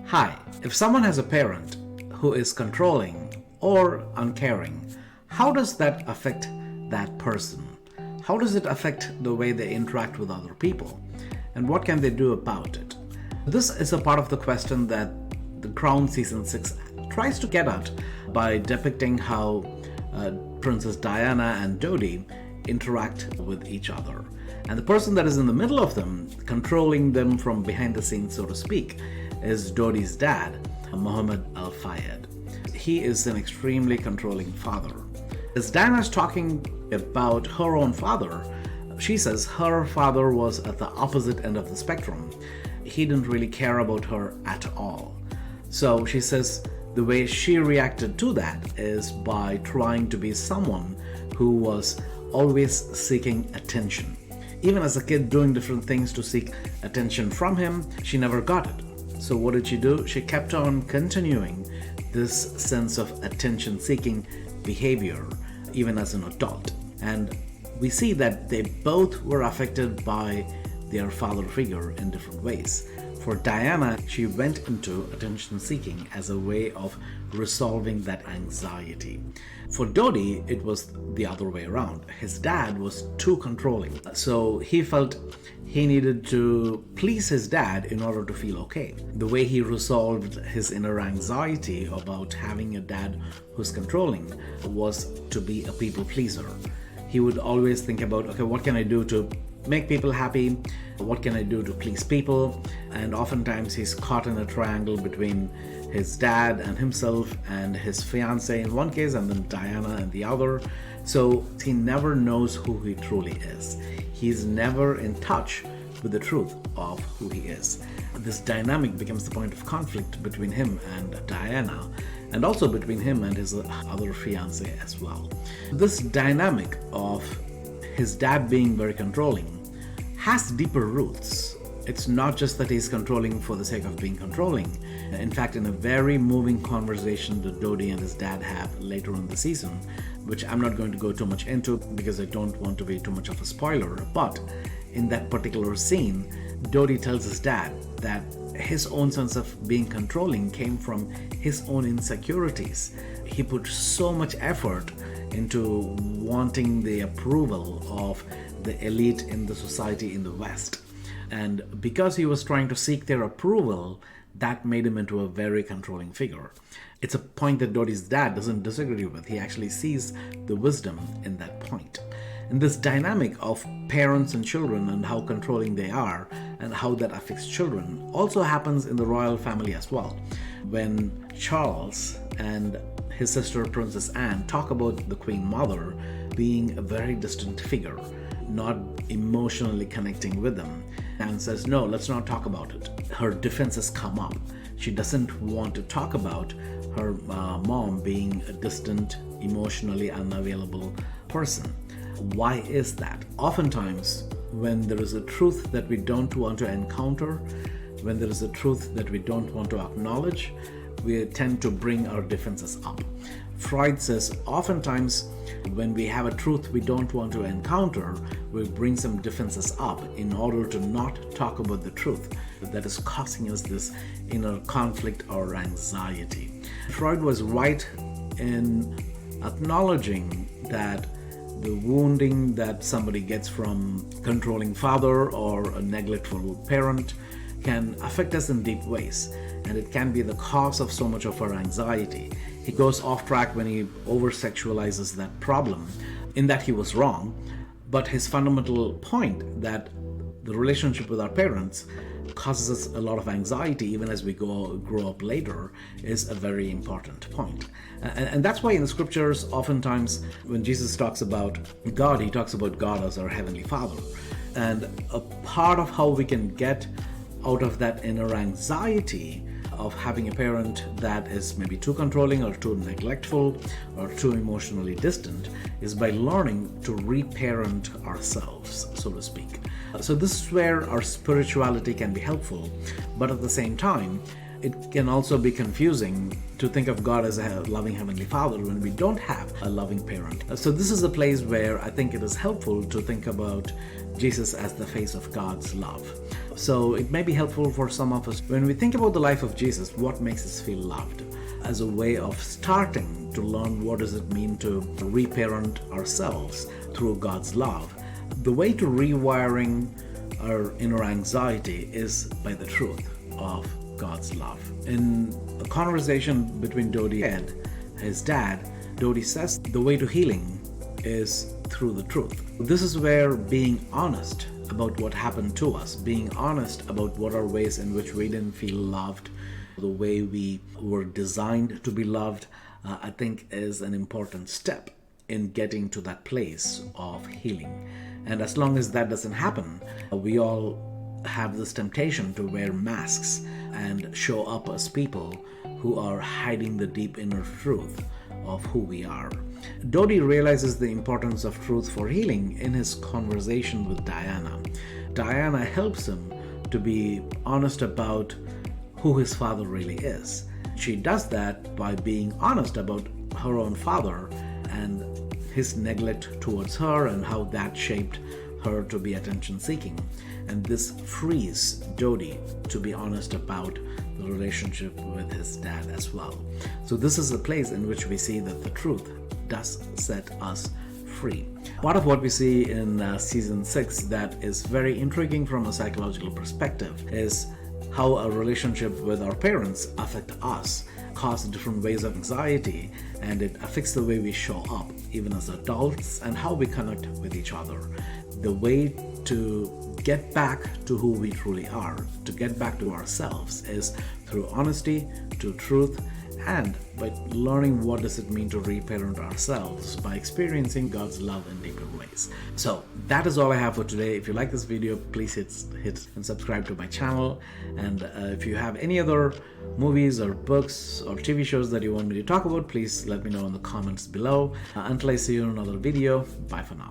Hi, if someone has a parent who is controlling or uncaring, how does that affect that person? How does it affect the way they interact with other people? And what can they do about it? This is a part of the question that The Crown Season 6 tries to get at by depicting how Princess Diana and Dodi interact with each other. And the person that is in the middle of them, controlling them from behind the scenes, so to speak, is Dodi's dad, Mohammed Al Fayed. He is an extremely controlling father. As Diana is talking about her own father, she says her father was at the opposite end of the spectrum. He didn't really care about her at all. So she says the way she reacted to that is by trying to be someone who was always seeking attention. Even as a kid, doing different things to seek attention from him, she never got it. So what did she do? She kept on continuing this sense of attention-seeking behavior even as an adult. And we see that they both were affected by their father figure in different ways. For Diana, she went into attention-seeking as a way of resolving that anxiety. For Dodi, it was the other way around. His dad was too controlling, so he felt he needed to please his dad in order to feel okay. The way he resolved his inner anxiety about having a dad who's controlling was to be a people pleaser. He would always think about, okay, what can I do to make people happy? What can I do to please people? And oftentimes he's caught in a triangle between his dad and himself and his fiancée in one case and then Diana in the other. So he never knows who he truly is. He's never in touch with the truth of who he is. This dynamic becomes the point of conflict between him and Diana, and also between him and his other fiancée as well. This dynamic of his dad being very controlling has deeper roots. It's not just that he's controlling for the sake of being controlling. In fact, in a very moving conversation that Dodi and his dad have later in the season, which I'm not going to go too much into because I don't want to be too much of a spoiler, but in that particular scene, Dodi tells his dad that his own sense of being controlling came from his own insecurities. He put so much effort into wanting the approval of the elite in the society in the West. And because he was trying to seek their approval, that made him into a very controlling figure. It's a point that Dodi's dad doesn't disagree with. He actually sees the wisdom in that point. And this dynamic of parents and children and how controlling they are and how that affects children also happens in the royal family as well. When Charles and his sister Princess Anne talk about the Queen Mother being a very distant figure, not emotionally connecting with them, Anne says, no, let's not talk about it. Her defenses come up. She doesn't want to talk about her mom being a distant, emotionally unavailable person. Why is that? Oftentimes, when there is a truth that we don't want to encounter, when there is a truth that we don't want to acknowledge, we tend to bring our defenses up. Freud says oftentimes when we have a truth we don't want to encounter, we bring some defenses up in order to not talk about the truth that is causing us this inner conflict or anxiety. Freud was right in acknowledging that the wounding that somebody gets from controlling father or a neglectful parent can affect us in deep ways, and it can be the cause of so much of our anxiety. He goes off track when he over-sexualizes that problem, in that he was wrong, but his fundamental point that the relationship with our parents causes us a lot of anxiety even as we grow up later is a very important point. And that's why in the scriptures, oftentimes when Jesus talks about God, he talks about God as our Heavenly Father. And a part of how we can get out of that inner anxiety of having a parent that is maybe too controlling or too neglectful or too emotionally distant is by learning to reparent ourselves, so to speak. So this is where our spirituality can be helpful, but at the same time, it can also be confusing to think of God as a loving Heavenly Father when we don't have a loving parent. So this is a place where I think it is helpful to think about Jesus as the face of God's love. So it may be helpful for some of us when we think about the life of Jesus, what makes us feel loved, as a way of starting to learn what does it mean to reparent ourselves through God's love. The way to rewiring our inner anxiety is by the truth of God's love. In a conversation between Dodie and his dad, Dodie says the way to healing is through the truth. This is where being honest about what happened to us, being honest about what are ways in which we didn't feel loved, the way we were designed to be loved, I think is an important step in getting to that place of healing. And as long as that doesn't happen, we all have this temptation to wear masks and show up as people who are hiding the deep inner truth of who we are. Dodie realizes the importance of truth for healing in his conversation with Diana. Diana helps him to be honest about who his father really is. She does that by being honest about her own father and his neglect towards her and how that shaped her to be attention-seeking. And this frees Dodie to be honest about the relationship with his dad as well. So this is a place in which we see that the truth does set us free. Part of what we see in season 6 that is very intriguing from a psychological perspective is how a relationship with our parents affect us, cause different ways of anxiety, and it affects the way we show up even as adults and how we connect with each other. The way to get back to who we truly are, to get back to ourselves, is through honesty, through truth, and by learning what does it mean to reparent ourselves by experiencing God's love in deeper ways. So that is all I have for today. If you like this video, please hit and subscribe to my channel. And if you have any other movies or books or TV shows that you want me to talk about, please let me know in the comments below. Until I see you in another video, bye for now.